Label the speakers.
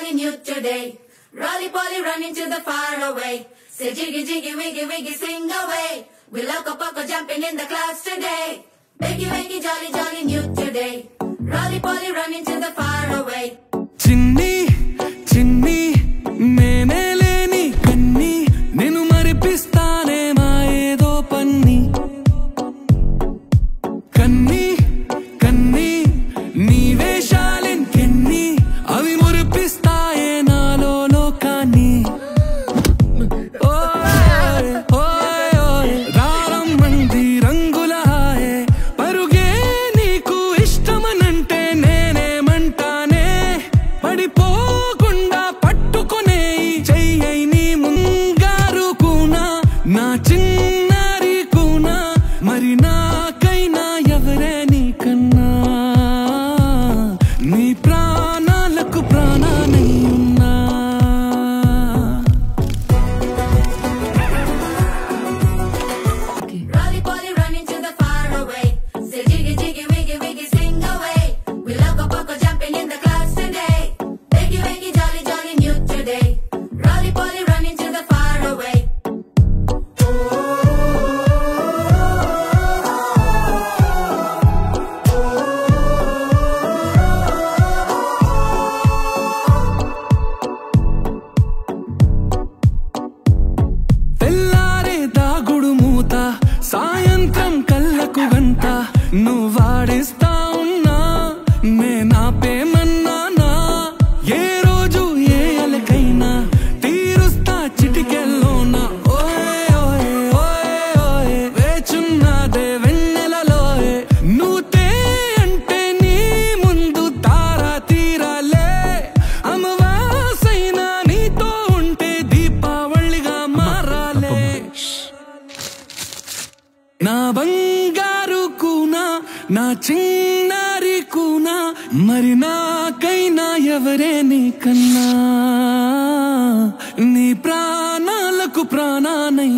Speaker 1: jolly new today. Rolly poly running to the far away. Say jiggy jiggy wiggy wiggy sing away. We loco poco jumping in the clouds today. Biggy wiggy jolly jolly new today. Rolly poly running to the far away.
Speaker 2: Chinni chinni nene leni kanni nenu maripistane ma edo panni kanni kanni nee veshalin kenni avi muripistaye nalo lokani oy oy oy raram mandi rangula haye paruge neeku ishtamanante nene mantane పడిపోకుండా పట్టుకునే చెయ్యై నీ ముంగారు కూనా నా చిన్నారి కూనా మరి నాకైనా ఎవరే నీకన్నా నీ ప్రాణాలకు ప్రాణానై ఉన్నా
Speaker 1: Rolly poly running to the far away. Say jiggy jiggy wiggy wiggy sing away. We loco poco jumping in the clouds today. Biggy wiggy jolly jolly new today. Rolly poly running to the far away.
Speaker 2: తెల్లారే దాగుడు మూత సాయంత్రం కళ్ళకు గంట నువ్వాడిస్తా ఉన్నా నేనాపేమన్నానా ఏ రోజు ఏ అలకైనా తీరుస్తా చిటికెల్లోనా ఓయ్ ఓయ్ ఓయ్ ఓయ్ వేచున్నదే వెన్నెలలోయే నువ్వుతే అంటే నీ ముందు తారా తీరాలే అమవాసైనా నీతో ఉంటే దీపావళిగా మారాలే నా బంగారు కూనా నా చిన్నారి కూనా మరి నాకైనా ఎవరే నీకన్నా నీ ప్రాణాలకు ప్రాణానై